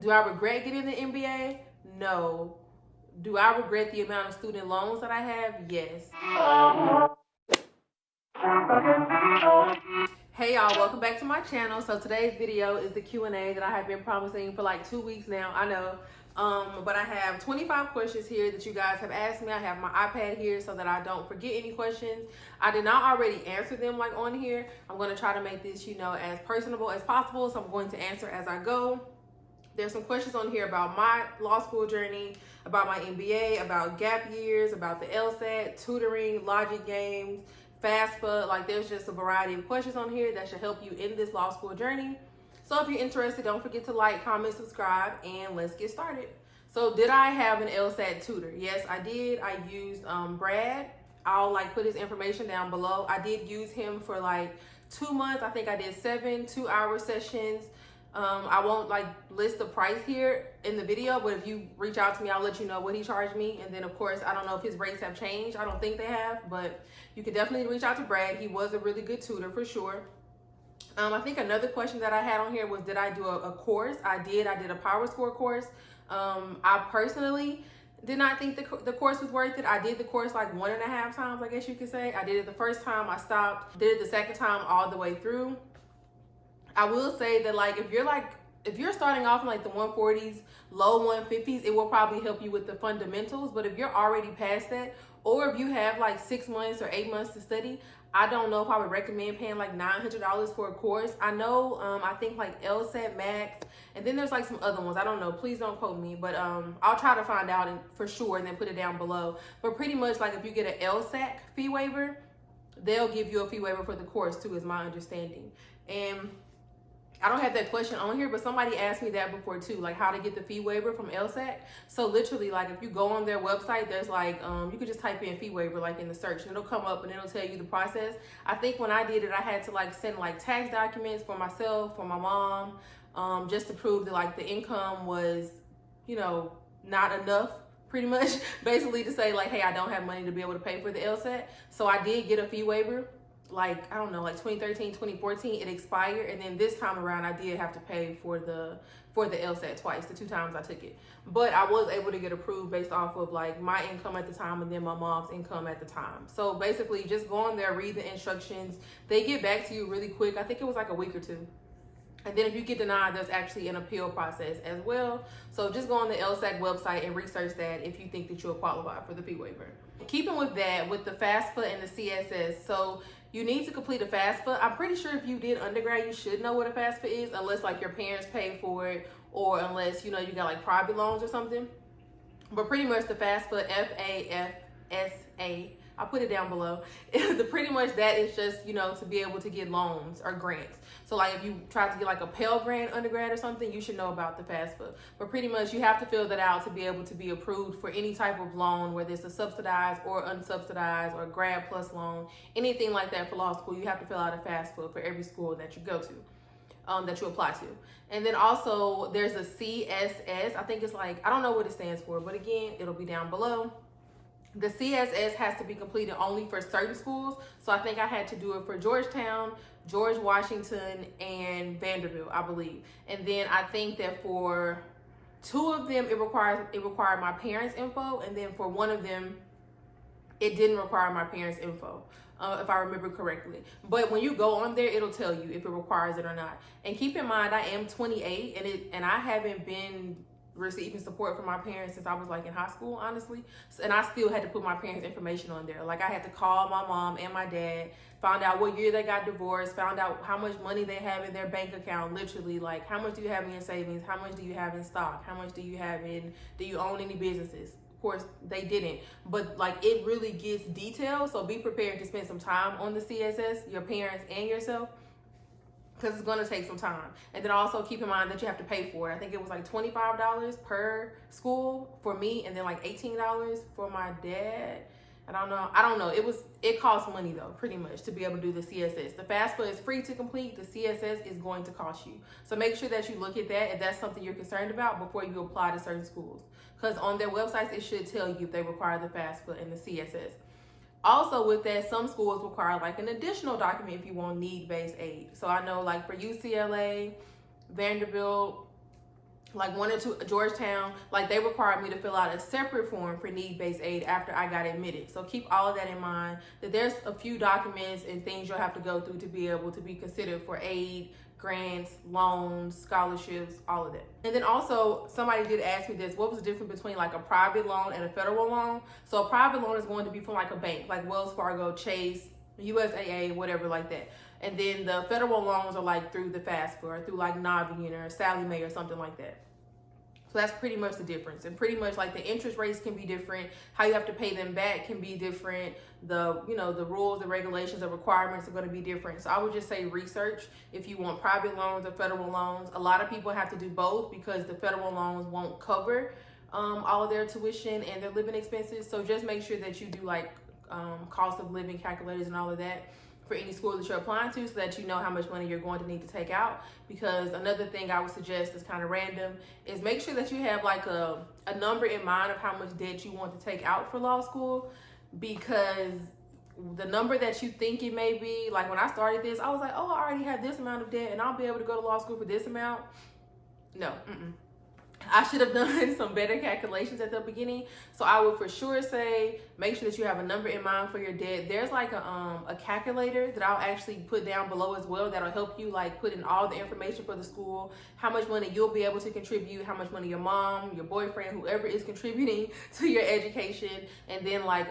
Do I regret getting the MBA? No. Do I regret the amount of student loans that I have? Yes. Hey y'all, welcome back to my channel. So today's video is the Q&A that I have been promising for like 2 weeks now, I know. But I have 25 questions here that you guys have asked me. I have my iPad here so that I don't forget any questions. I did not already answer them like on here. I'm going to try to make this, as personable as possible. So I'm going to answer as I go. There's some questions on here about my law school journey, about my MBA, about gap years, about the Lsat, tutoring, logic games, FAFSA. Like, there's just a variety of questions on here that should help you in this law school journey. So if you're interested, don't forget to like, comment, subscribe, and let's get started. So did I have an Lsat tutor? Yes, I did. I used Brad. I'll put his information down below. I did use him for 2 months. I think I did 7 2-hour sessions. I won't list the price here in the video, but if you reach out to me, I'll let you know what he charged me. And then of course, I don't know if his rates have changed. I don't think they have, but you can definitely reach out to Brad. He was a really good tutor for sure. I think another question that I had on here was, did I do a course? I did a Power Score course. I personally did not think the course was worth it. I did the course 1.5 times, I guess you could say. I did it the first time, I stopped. Did it the second time all the way through. I will say that if you're starting off in the 140s, low 150s, it will probably help you with the fundamentals. But if you're already past that, or if you have 6 months or 8 months to study, I don't know if I would recommend paying $900 for a course. I know, I think Lsat Max, and then there's some other ones. I don't know. Please don't quote me, but I'll try to find out for sure and then put it down below. But pretty much if you get an Lsat fee waiver, they'll give you a fee waiver for the course too, is my understanding. And I don't have that question on here, but somebody asked me that before too, how to get the fee waiver from Lsat. So literally, if you go on their website, there's you could just type in fee waiver in the search, and it'll come up and it'll tell you the process. I think when I did it, I had to send tax documents for myself, for my mom, just to prove that the income was, not enough. Pretty much, basically to say hey, I don't have money to be able to pay for the Lsat. So I did get a fee waiver. I don't know, 2013, 2014, it expired. And then this time around, I did have to pay for the Lsat twice, the 2 times I took it. But I was able to get approved based off of my income at the time and then my mom's income at the time. So basically just go on there, read the instructions. They get back to you really quick. I think it was a week or 2. And then if you get denied, there's actually an appeal process as well. So just go on the LSAC website and research that if you think that you'll qualify for the fee waiver. Keeping with that, with the FAFSA and the CSS, so you need to complete a FAFSA. I'm pretty sure if you did undergrad, you should know what a FAFSA is, unless your parents pay for it, or unless you got private loans or something. But pretty much the FAFSA, FAFSA, I'll put it down below. Pretty much that is just, to be able to get loans or grants. So if you try to get a Pell Grant undergrad or something, you should know about the FAFSA. But pretty much you have to fill that out to be able to be approved for any type of loan, whether it's a subsidized or unsubsidized or grad plus loan, anything like that for law school. You have to fill out a FAFSA for every school that you go to. That you apply to. And then also there's a CSS. I think it's I don't know what it stands for, but again, it'll be down below. The CSS has to be completed only for certain schools. So I think I had to do it for Georgetown, George Washington, and Vanderbilt, I believe. And then I think that for 2 of them, it required my parents' info. And then for 1 of them, it didn't require my parents' info. If I remember correctly. But when you go on there, it'll tell you if it requires it or not. And keep in mind, I am 28 and I haven't been receiving support from my parents since I was in high school, honestly. And I still had to put my parents' information on there. I had to call my mom and my dad, found out what year they got divorced, found out how much money they have in their bank account, literally how much do you have in your savings, how much do you have in stock, how much do you own any businesses? Of course, they didn't, but it really gets detailed. So be prepared to spend some time on the CSS, your parents and yourself, because it's going to take some time. And then also keep in mind that you have to pay for it. I think it was $25 per school for me, and then $18 for my dad. I don't know. It costs money though, pretty much, to be able to do the CSS. The FAFSA is free to complete. The CSS is going to cost you. So make sure that you look at that if that's something you're concerned about before you apply to certain schools. Because on their websites, it should tell you if they require the FAFSA and the CSS. Also with that, some schools require an additional document if you want need-based aid. So I know for UCLA, Vanderbilt, like 1 or 2, Georgetown, like they required me to fill out a separate form for need-based aid after I got admitted. So keep all of that in mind, that there's a few documents and things you'll have to go through to be able to be considered for aid, grants, loans, scholarships, all of that. And then also, somebody did ask me this, what was the difference between like a private loan and a federal loan? So a private loan is going to be from like a bank, like Wells Fargo, Chase, USAA, whatever like that. And then the federal loans are like through the FAFSA or through like Navient or Sallie Mae or something like that. So that's pretty much the difference. And pretty much like the interest rates can be different. How you have to pay them back can be different. The, you know, the rules, the regulations, the requirements are going to be different. So I would just say research if you want private loans or federal loans. A lot of people have to do both because the federal loans won't cover all of their tuition and their living expenses. So just make sure that you do like cost of living calculators and all of that for any school that you're applying to, so that you know how much money you're going to need to take out. Because another thing I would suggest is kind of random, is make sure that you have like a number in mind of how much debt you want to take out for law school, because the number that you think it may be, like when I started this, I was like, oh, I already have this amount of debt and I'll be able to go to law school for this amount. No, I should have done some better calculations at the beginning. So I would for sure say, make sure that you have a number in mind for your debt. There's like a calculator that I'll actually put down below as well, that'll help you like put in all the information for the school, how much money you'll be able to contribute, how much money your mom, your boyfriend, whoever is contributing to your education, and then like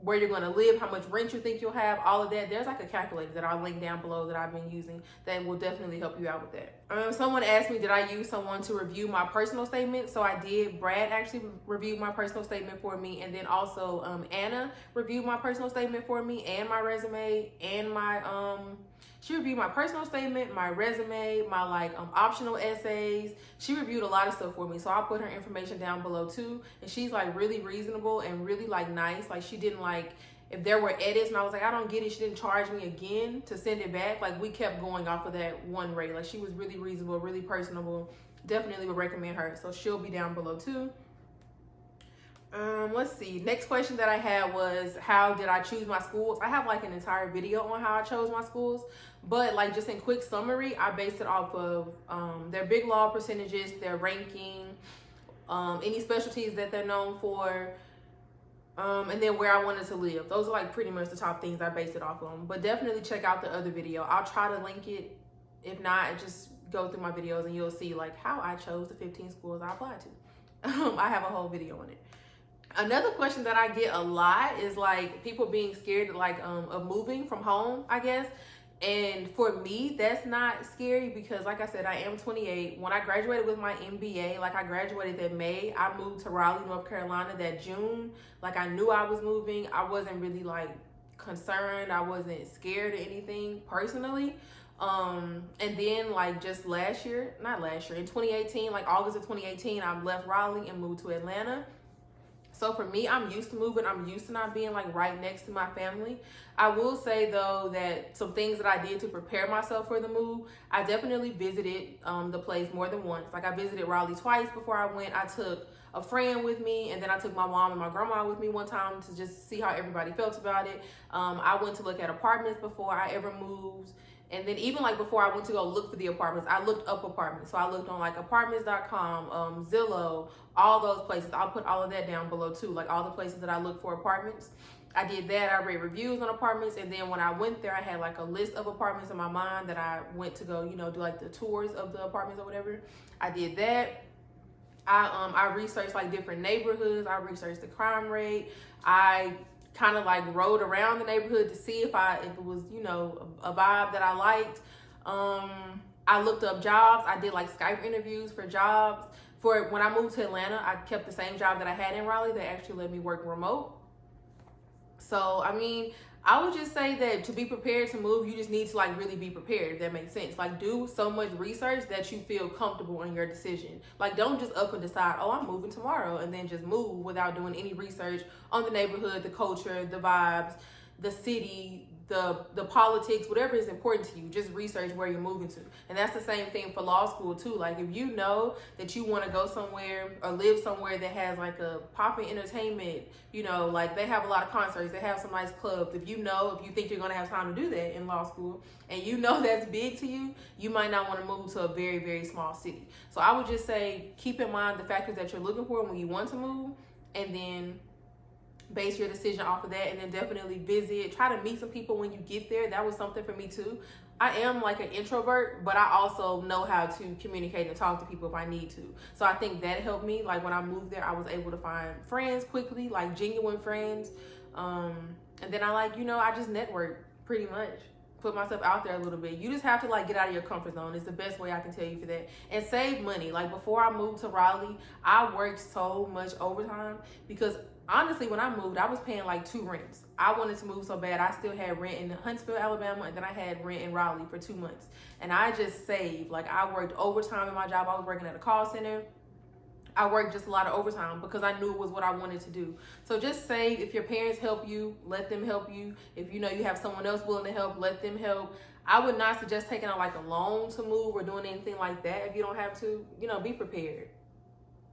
where you're going to live, how much rent you think you'll have, all of that. There's like a calculator that I'll link down below that I've been using that will definitely help you out with that. Someone asked me, did I use someone to review my personal statement? So I did. Brad actually reviewed my personal statement for me, and then also Anna reviewed my personal statement for me and my resume and my she reviewed my personal statement, my resume, my like optional essays. She reviewed a lot of stuff for me. So I'll put her information down below too. And she's like really reasonable and really like nice. Like she didn't like, if there were edits and I was like, I don't get it, she didn't charge me again to send it back. Like we kept going off of that one rate. Like she was really reasonable, really personable. Definitely would recommend her. So she'll be down below too. Let's see. Next question that I had was, how did I choose my schools? I have like an entire video on how I chose my schools, but like just in quick summary, I based it off of their big law percentages, their ranking, any specialties that they're known for, and then where I wanted to live. Those are like pretty much the top things I based it off on. But definitely check out the other video. I'll try to link it. If not, just go through my videos and you'll see like how I chose the 15 schools I applied to. I have a whole video on it. Another question that I get a lot is like people being scared like of moving from home, I guess. And for me, that's not scary because like I said, I am 28. When I graduated with my MBA, like I graduated that May, I moved to Raleigh, North Carolina that June. Like I knew I was moving. I wasn't really like concerned. I wasn't scared or anything personally. And then like just in 2018, like August of 2018, I left Raleigh and moved to Atlanta. So for me, I'm used to moving. I'm used to not being like right next to my family. I will say though that some things that I did to prepare myself for the move, I definitely visited the place more than once. Like I visited Raleigh twice before I went. I took a friend with me, and then I took my mom and my grandma with me one time to just see how everybody felt about it. I went to look at apartments before I ever moved. And then even like before I went to go look for the apartments, I looked up apartments. So I looked on like apartments.com, Zillow, all those places. I'll put all of that down below too, like all the places that I look for apartments. I did that. I read reviews on apartments. And then when I went there, I had like a list of apartments in my mind that I went to go, do like the tours of the apartments or whatever. I did that. I researched like different neighborhoods. I researched the crime rate. I kind of like rode around the neighborhood to see if it was, a vibe that I liked. I looked up jobs. I did like Skype interviews for jobs. For when I moved to Atlanta, I kept the same job that I had in Raleigh. They actually let me work remote. So, I mean, I would just say that to be prepared to move, you just need to like really be prepared, if that makes sense. Like do so much research that you feel comfortable in your decision. Like don't just up and decide, oh, I'm moving tomorrow, and then just move without doing any research on the neighborhood, the culture, the vibes, the city, the politics, whatever is important to you, just research where you're moving to. And that's the same thing for law school too. Like if you know that you want to go somewhere or live somewhere that has like a popping entertainment, you know, like they have a lot of concerts, they have some nice clubs. If you think you're going to have time to do that in law school and you know that's big to you, you might not want to move to a very, very small city. So I would just say keep in mind the factors that you're looking for when you want to move, and then base your decision off of that, and then definitely visit, try to meet some people when you get there. That was something for me too. I am like an introvert, but I also know how to communicate and talk to people if I need to. So I think that helped me. Like when I moved there, I was able to find friends quickly, like genuine friends. And then I just network pretty much. Put myself out there a little bit. You just have to like get out of your comfort zone. It's the best way I can tell you for that. And save money. Like before I moved to Raleigh, I worked so much overtime because honestly, when I moved, I was paying like 2 rents. I wanted to move so bad. I still had rent in Huntsville, Alabama, and then I had rent in Raleigh for 2 months. And I just saved. Like I worked overtime in my job. I was working at a call center. I worked just a lot of overtime because I knew it was what I wanted to do. So just save. If your parents help you, let them help you. If you know you have someone else willing to help, let them help. I would not suggest taking out like a loan to move or doing anything like that if you don't have to. Be prepared.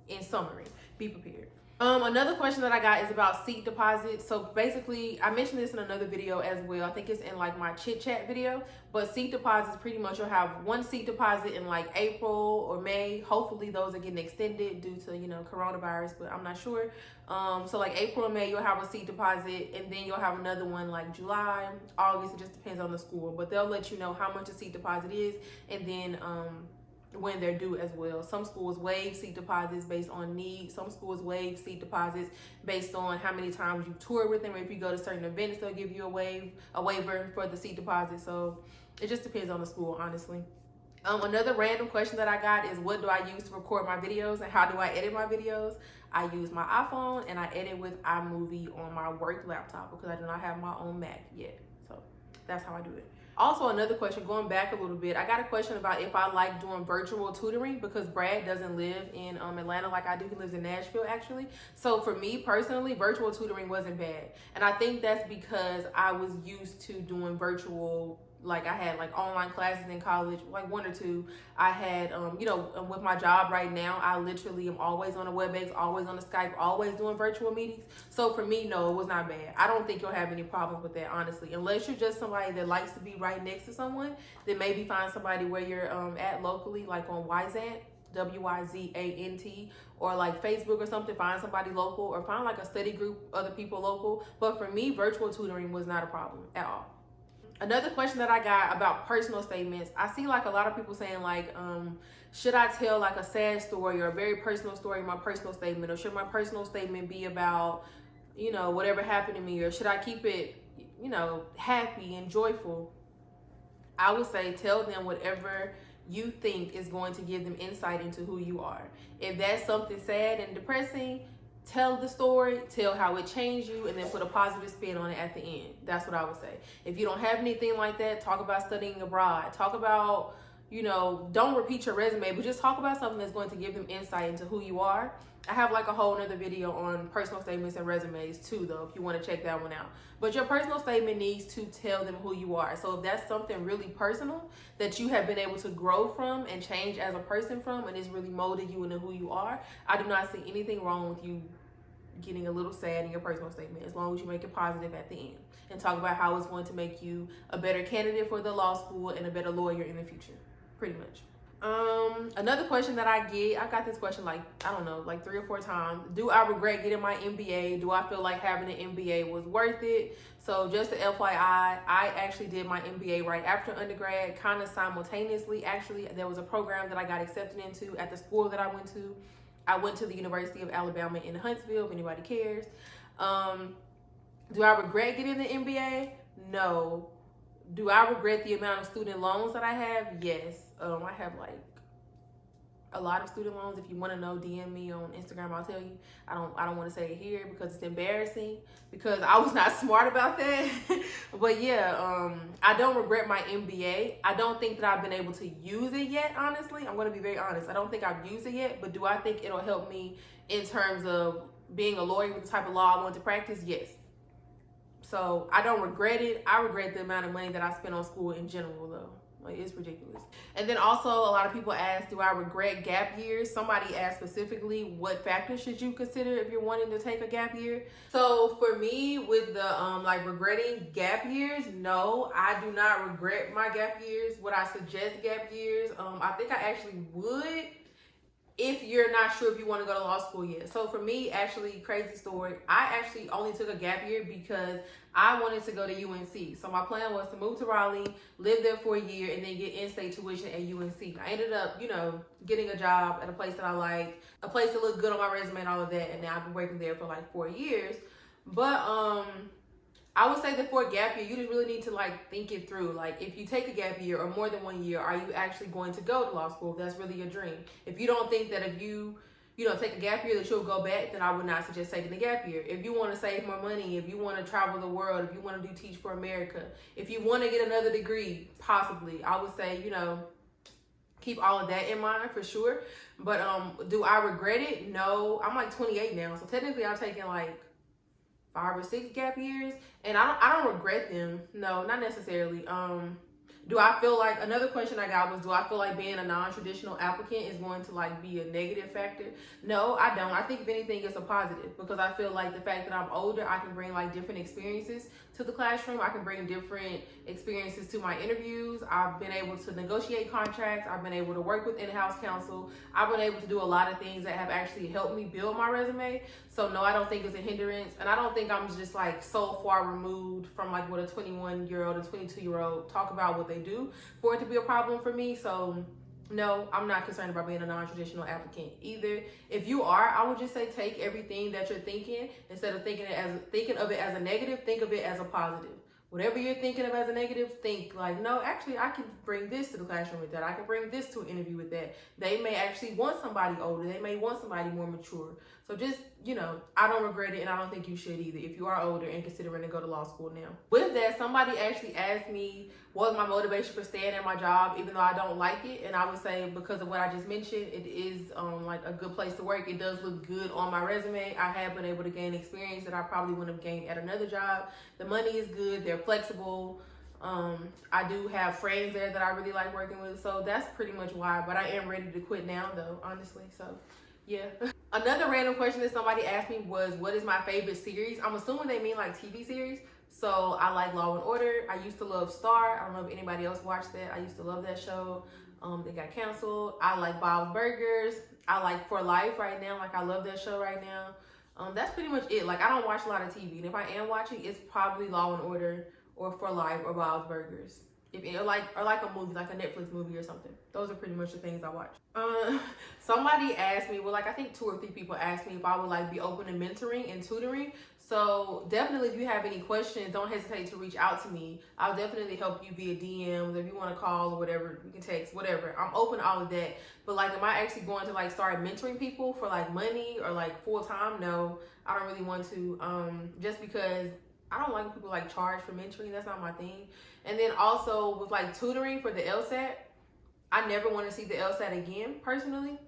In summary, be prepared. Another question that I got is about seat deposits. So basically, I mentioned this in another video as well. I think it's in like my chit chat video, but seat deposits, pretty much you'll have 1 seat deposit in like April or May. Hopefully those are getting extended due to, coronavirus, but I'm not sure. So like April or May, you'll have a seat deposit, and then you'll have another one like July, August. It just depends on the school, but they'll let you know how much a seat deposit is, and then, when they're due as well. Some schools waive seat deposits based on need. Some schools waive seat deposits based on how many times you tour with them, or if you go to certain events, they'll give you a waiver for the seat deposit. So it just depends on the school, honestly. Another random question that I got is, what do I use to record my videos and how do I edit my videos? I use my iPhone and I edit with iMovie on my work laptop because I do not have my own Mac yet. So that's how I do it. Also, another question, going back a little bit, I got a question about if I like doing virtual tutoring because Brad doesn't live in Atlanta like I do. He lives in Nashville, actually. So for me personally, virtual tutoring wasn't bad. And I think that's because I was used to doing virtual, like I had like online classes in college, like 1 or 2. I had, with my job right now, I literally am always on a WebEx, always on a Skype, always doing virtual meetings. So for me, no, it was not bad. I don't think you'll have any problems with that, honestly. Unless you're just somebody that likes to be right next to someone, then maybe find somebody where you're at locally, like on Wyzant, WYZANT, or like Facebook or something. Find somebody local, or find like a study group, other people local. But for me, virtual tutoring was not a problem at all. Another question that I got about personal statements, I see like a lot of people saying like, should I tell like a sad story or a very personal story in my personal statement, or should my personal statement be about, whatever happened to me, or should I keep it, happy and joyful? I would say tell them whatever you think is going to give them insight into who you are. If that's something sad and depressing, tell the story, tell how it changed you, and then put a positive spin on it at the end. That's what I would say. If you don't have anything like that, talk about studying abroad. Talk about, don't repeat your resume, but just talk about something that's going to give them insight into who you are. I have like a whole nother video on personal statements and resumes too, though, if you want to check that one out. But your personal statement needs to tell them who you are. So if that's something really personal that you have been able to grow from and change as a person from, and it's really molded you into who you are, I do not see anything wrong with you getting a little sad in your personal statement, as long as you make it positive at the end and talk about how it's going to make you a better candidate for the law school and a better lawyer in the future, pretty much. Another question that I got this question like, I don't know, like 3 or 4 times. Do I regret getting my MBA? Do I feel like having an MBA was worth it? So just a FYI, I actually did my MBA right after undergrad, kind of simultaneously. Actually, there was a program that I got accepted into at the school that I went to. I went to the University of Alabama in Huntsville, if anybody cares. Do I regret getting the MBA? No. Do I regret the amount of student loans that I have? Yes. I have like a lot of student loans. If you want to know, DM me on Instagram, I'll tell you. I don't want to say it here because it's embarrassing, because I was not smart about that. But yeah, I don't regret my MBA. I don't think that I've been able to use it yet, honestly. I'm going to be very honest. I don't think I've used it yet, but do I think it'll help me in terms of being a lawyer with the type of law I want to practice? Yes. So I don't regret it. I regret the amount of money that I spent on school in general though. Like, it's ridiculous. And then also a lot of people ask, do I regret gap years? Somebody asked specifically, what factors should you consider if you're wanting to take a gap year? So for me, with the like regretting gap years, no, I do not regret my gap years. Would I suggest gap years? I think I actually would, if you're not sure if you want to go to law school yet. So for me, actually, crazy story, I actually only took a gap year because I wanted to go to UNC. So my plan was to move to Raleigh, live there for a year, and then get in-state tuition at UNC. I ended up, getting a job at a place that I liked, a place that looked good on my resume and all of that, and now I've been working there for like 4 years. But I would say that for a gap year, you just really need to think it through. Like, if you take a gap year or more than 1 year, are you actually going to go to law school? If that's really your dream. If you don't think that if you take a gap year that you'll go back, then I would not suggest taking a gap year. If you want to save more money, if you want to travel the world, if you want to do Teach for America, if you want to get another degree, possibly, I would say, keep all of that in mind for sure. But do I regret it? No. I'm like 28 now, so technically I've taken 5 or 6 gap years, and I don't regret them. No, not necessarily. Do I feel like, another question I got was, do I feel like being a non-traditional applicant is going to be a negative factor? No, I don't. I think if anything, it's a positive, because I feel like the fact that I'm older, I can bring different experiences to the classroom. I can bring different experiences to my interviews. I've been able to negotiate contracts. I've been able to work with in-house counsel. I've been able to do a lot of things that have actually helped me build my resume. So no, I don't think it's a hindrance. And I don't think I'm just so far removed from what a 21-year-old and 22-year-old talk about what they do for it to be a problem for me. So no, I'm not concerned about being a non-traditional applicant either. If you are, I would just say take everything that you're thinking, instead of thinking of it as a negative, think of it as a positive. Whatever you're thinking of as a negative, think no, actually, I can bring this to the classroom with that. I can bring this to an interview with that. They may actually want somebody older. They may want somebody more mature. So just, I don't regret it, and I don't think you should either if you are older and considering to go to law school now. With that, somebody actually asked me what was my motivation for staying at my job, even though I don't like it. And I would say, because of what I just mentioned, it is a good place to work. It does look good on my resume. I have been able to gain experience that I probably wouldn't have gained at another job. The money is good. They're flexible. I do have friends there that I really like working with. So that's pretty much why. But I am ready to quit now, though, honestly. So yeah. Another random question that somebody asked me was, what is my favorite series? I'm assuming they mean TV series. So I like Law and Order. I used to love Star. I don't know if anybody else watched that. I used to love that show. They got canceled. I like Bob's Burgers. I like For Life right now. I love that show right now. That's pretty much it. I don't watch a lot of TV. And if I am watching, it's probably Law and Order or For Life or Bob's Burgers. Or a movie, a Netflix movie or something. Those are pretty much the things I watch. Somebody asked me, I think 2 or 3 people asked me if I would be open to mentoring and tutoring. So definitely, if you have any questions, don't hesitate to reach out to me. I'll definitely help you via DMs. If you want to call or whatever, you can text, whatever. I'm open to all of that. But am I actually going to start mentoring people for money or full time? No, I don't really want to. Just because I don't like when people charge for mentoring. That's not my thing. And then also with tutoring for the Lsat, I never want to see the Lsat again personally.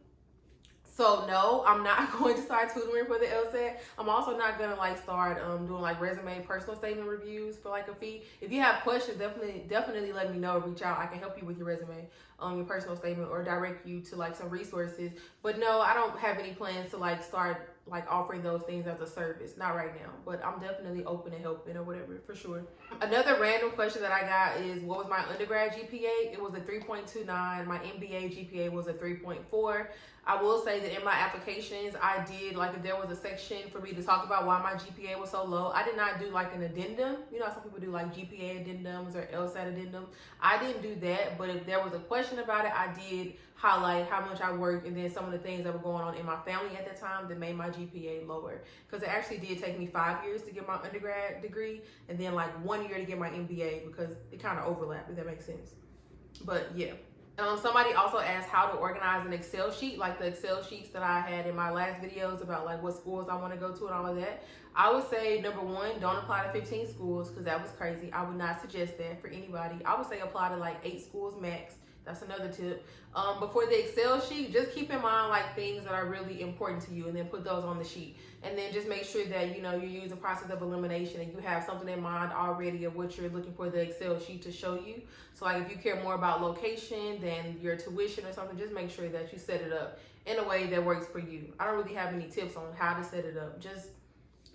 So no, I'm not going to start tutoring for the Lsat. I'm also not gonna start doing resume personal statement reviews for a fee. If you have questions, definitely let me know. Reach out. I can help you with your resume, your personal statement, or direct you to some resources. But no, I don't have any plans to start offering those things as a service. Not right now, but I'm definitely open to helping or whatever, for sure. Another random question that I got is, what was my undergrad GPA? It was a 3.29. My MBA GPA was a 3.4. I will say that in my applications, I did, if there was a section for me to talk about why my GPA was so low, I did not do an addendum. Some people do GPA addendums or LSAT addendums. I didn't do that, but if there was a question about it, I did highlight how much I worked and then some of the things that were going on in my family at the time that made my GPA lower. Because it actually did take me 5 years to get my undergrad degree, and then 1 year to get my MBA, because it kind of overlapped, if that makes sense. But yeah. Somebody also asked how to organize an Excel sheet, the Excel sheets that I had in my last videos about what schools I want to go to and all of that. I would say, number 1, don't apply to 15 schools, because that was crazy. I would not suggest that for anybody. I would say apply to 8 schools max. That's another tip. But for the Excel sheet, just keep in mind like things that are really important to you, and then put those on the sheet. And then just make sure that you're using process of elimination and you have something in mind already of what you're looking for the Excel sheet to show you. So like if you care more about location than your tuition or something, just make sure that you set it up in a way that works for you. I don't really have any tips on how to set it up. Just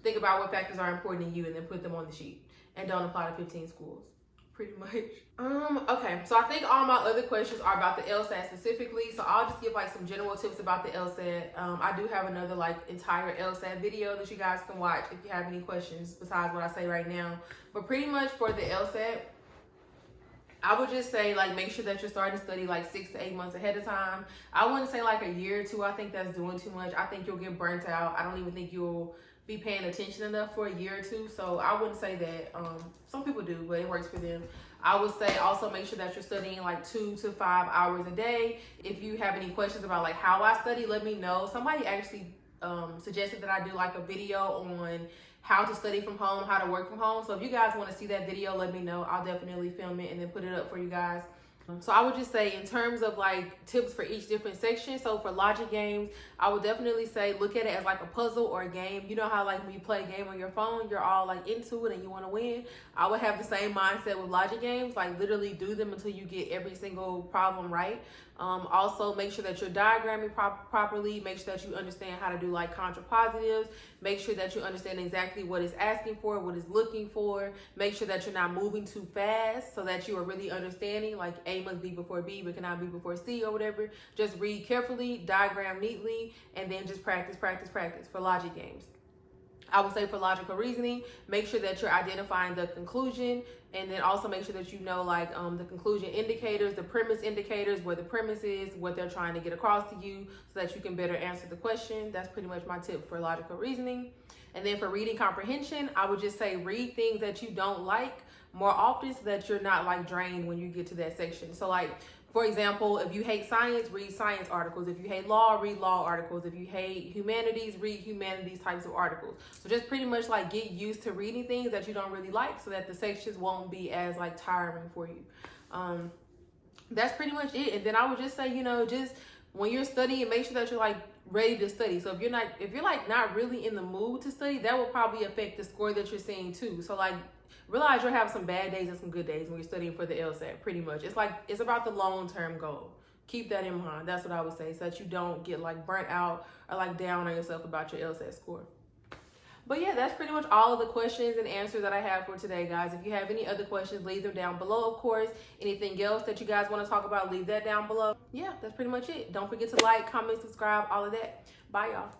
think about what factors are important to you and then put them on the sheet. And don't apply to 15 schools. Pretty much. Okay, so I think all my other questions are about the Lsat specifically, so I'll just give like some general tips about the Lsat. I do have another like entire Lsat video that you guys can watch if you have any questions besides what I say right now. But pretty much for the Lsat, I would just say like make sure that you're starting to study like 6 to 8 months ahead of time. I wouldn't say like a year or two. I think that's doing too much. I think you'll get burnt out. I don't even think you'll be paying attention enough for a year or two. So I wouldn't say that. Some people do, but it works for them. I would say also make sure that you're studying like 2 to 5 hours a day. If you have any questions about like how I study, let me know. Somebody actually suggested that I do like a video on how to study from home, how to work from home. So if you guys want to see that video, let me know. I'll definitely film it and then put it up for you guys. So I would just say in terms of like tips for each different section. So for logic games, I would definitely say look at it as like a puzzle or a game. You know how like when you play a game on your phone, you're all like into it and you want to win. I would have the same mindset with logic games, like literally do them until you get every single problem right. Also make sure that you're diagramming properly. Make sure that you understand how to do like contrapositives. Make sure that you understand exactly what it's asking for, what it's looking for. Make sure that you're not moving too fast so that you are really understanding like A must be before B but cannot be before C or whatever. Just read carefully, diagram neatly, and then just practice for logic games. I would say for logical reasoning, make sure that you're identifying the conclusion, and then also make sure that you know like the conclusion indicators, the premise indicators, where the premise is, what they're trying to get across to you so that you can better answer the question. That's pretty much my tip for logical reasoning. And then for reading comprehension, I would just say read things that you don't like more often so that you're not like drained when you get to that section. So like, for example, if you hate science, read science articles. If you hate law, read law articles. If you hate humanities, read humanities types of articles. So just pretty much like get used to reading things that you don't really like so that the sections won't be as like tiring for you. That's pretty much it. And then I would just say, just when you're studying, make sure that you're like ready to study. So if you're like not really in the mood to study, that will probably affect the score that you're seeing too. So like, realize you'll have some bad days and some good days when you're studying for the Lsat, pretty much. It's about the long-term goal. Keep that in mind. That's what I would say, so that you don't get like burnt out or like down on yourself about your Lsat score. But yeah, that's pretty much all of the questions and answers that I have for today, guys. If you have any other questions, leave them down below, of course. Anything else that you guys want to talk about, leave that down below. Yeah, that's pretty much it. Don't forget to like, comment, subscribe, all of that. Bye, y'all.